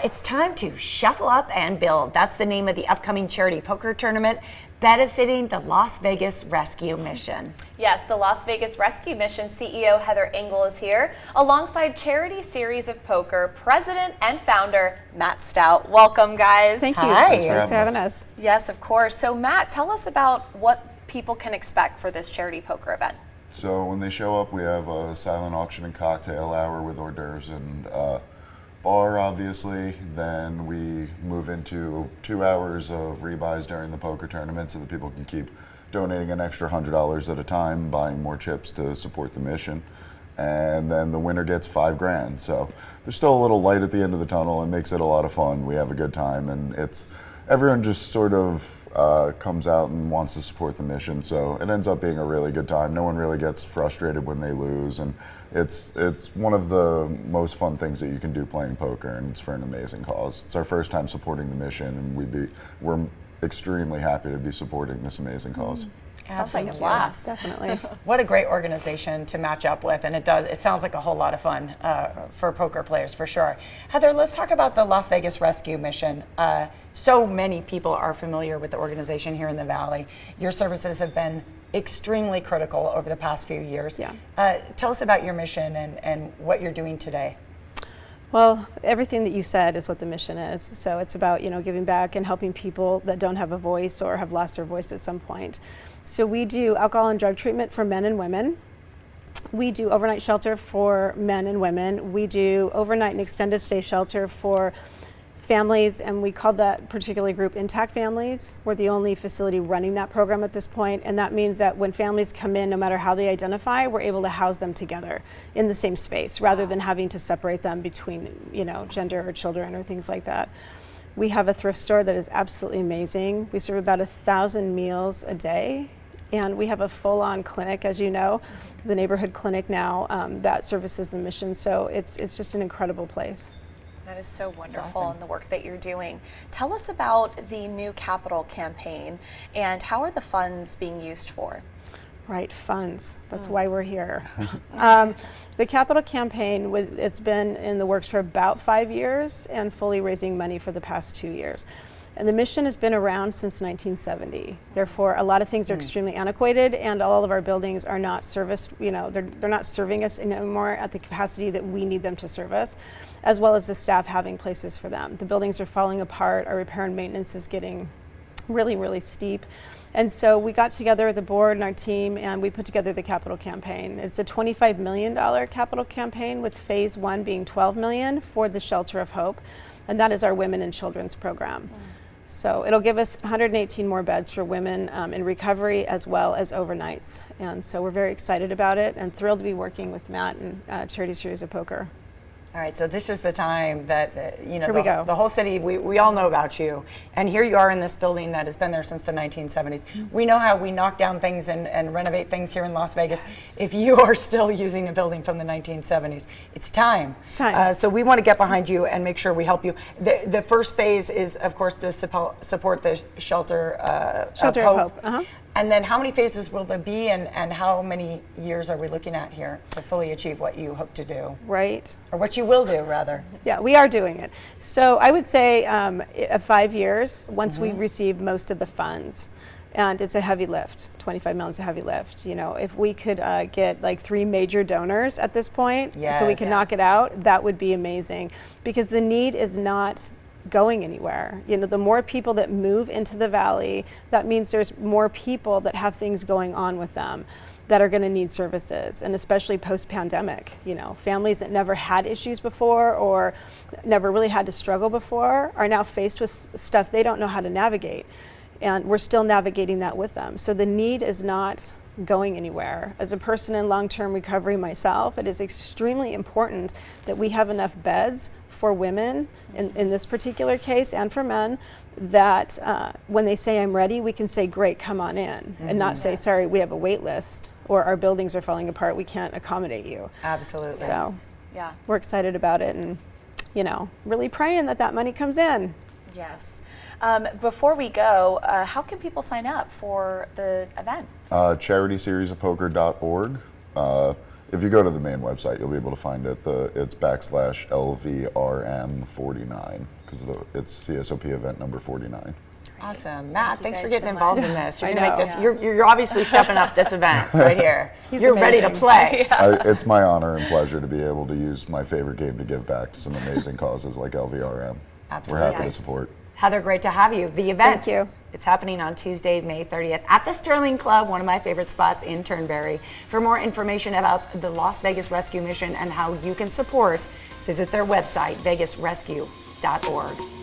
it's time to shuffle up and build. That's the name of the upcoming charity poker tournament benefiting the Las Vegas Rescue Mission. Yes, the Las Vegas Rescue Mission CEO Heather Engel is here, alongside Charity Series of Poker President and founder Matt Stout. Welcome, guys. Thank you. Hi. Thanks for having us. Yes, of course. So, Matt, tell us about what people can expect for this charity poker event. So when they show up, we have a silent auction and cocktail hour with hors d'oeuvres and bar, obviously. Then we move into 2 hours of rebuys during the poker tournament so that people can keep donating an extra $100 at a time, buying more chips to support the mission. And then the winner gets $5,000. So there's still a little light at the end of the tunnel and makes it a lot of fun. We have a good time, and everyone just sort of comes out and wants to support the mission, so it ends up being a really good time. No one really gets frustrated when they lose, and it's one of the most fun things that you can do playing poker, and it's for an amazing cause. It's our first time supporting the mission, and we're extremely happy to be supporting this amazing cause. Sounds like a blast. Definitely. What a great organization to match up with, and it sounds like a whole lot of fun for poker players, for sure. Heather, let's talk about the Las Vegas Rescue Mission. So many people are familiar with the organization here in the Valley. Your services have been extremely critical over the past few years. Yeah. Tell us about your mission and what you're doing today. Well, everything that you said is what the mission is. So it's about, giving back and helping people that don't have a voice or have lost their voice at some point. So we do alcohol and drug treatment for men and women. We do overnight shelter for men and women. We do overnight and extended stay shelter for families, and we call that particular group Intact Families. We're the only facility running that program at this point, and that means that when families come in, no matter how they identify, we're able to house them together in the same space rather than having to separate them between, gender or children or things like that. We have a thrift store that is absolutely amazing. We serve about 1,000 meals a day, and we have a full-on clinic, as you know, the neighborhood clinic now that services the mission. So it's just an incredible place. That is so wonderful in the work that you're doing. Tell us about the new capital campaign and how are the funds being used for? Right, funds. That's why we're here. The capital campaign, it's been in the works for about 5 years and fully raising money for the past 2 years. And the mission has been around since 1970. Therefore, a lot of things are extremely antiquated, and all of our buildings are not serviced, they're not serving us anymore at the capacity that we need them to serve us, as well as the staff having places for them. The buildings are falling apart, our repair and maintenance is getting really, really steep. And so we got together with the board and our team, and we put together the capital campaign. It's a $25 million capital campaign, with phase 1 being $12 million for the Shelter of Hope, and that is our women and children's program. So it'll give us 118 more beds for women in recovery, as well as overnights. And so we're very excited about it and thrilled to be working with Matt and Charity Series of Poker. All right, so this is the time that, Here we go. the whole city, we all know about you. And here you are in this building that has been there since the 1970s. We know how we knock down things and renovate things here in Las Vegas. Yes. If you are still using a building from the 1970s, it's time. It's time. So we want to get behind you and make sure we help you. The first phase is, of course, to support the Shelter of Hope. Uh-huh. And then how many phases will there be, and how many years are we looking at here to fully achieve what you hope to do? Right. Or what you will do, rather. Yeah, we are doing it. So I would say 5 years once we receive most of the funds. And it's a heavy lift. 25 million is a heavy lift. If we could get like 3 major donors at this point, so we can knock it out, that would be amazing. Because the need is not going anywhere. The more people that move into the Valley, that means there's more people that have things going on with them that are going to need services, and especially post-pandemic. Families that never had issues before or never really had to struggle before are now faced with stuff they don't know how to navigate, and we're still navigating that with them. So the need is not going anywhere. As a person in long-term recovery myself, it is extremely important that we have enough beds for women in this particular case, and for men, that when they say I'm ready, we can say great, come on in, and not say sorry, we have a wait list, or our buildings are falling apart, we can't accommodate you. Absolutely. So yeah, we're excited about it, and really praying that money comes in. Yes. Before we go, how can people sign up for the event? CharitySeriesOfPoker.org. If you go to the main website, you'll be able to find it. It's /LVRM49 because it's CSOP event number 49. Awesome. Matt, thanks for guys getting so involved in this. You're I going to make know. this, you're obviously stepping up this event right here. He's You're ready to amazing. play. It's my honor and pleasure to be able to use my favorite game to give back to some amazing causes like LVRM. Absolutely. We're happy Yes. to support. Heather, great to have you. The event. Thank you. It's happening on Tuesday, May 30th at the Sterling Club, one of my favorite spots in Turnberry. For more information about the Las Vegas Rescue Mission and how you can support, visit their website, vegasrescue.org.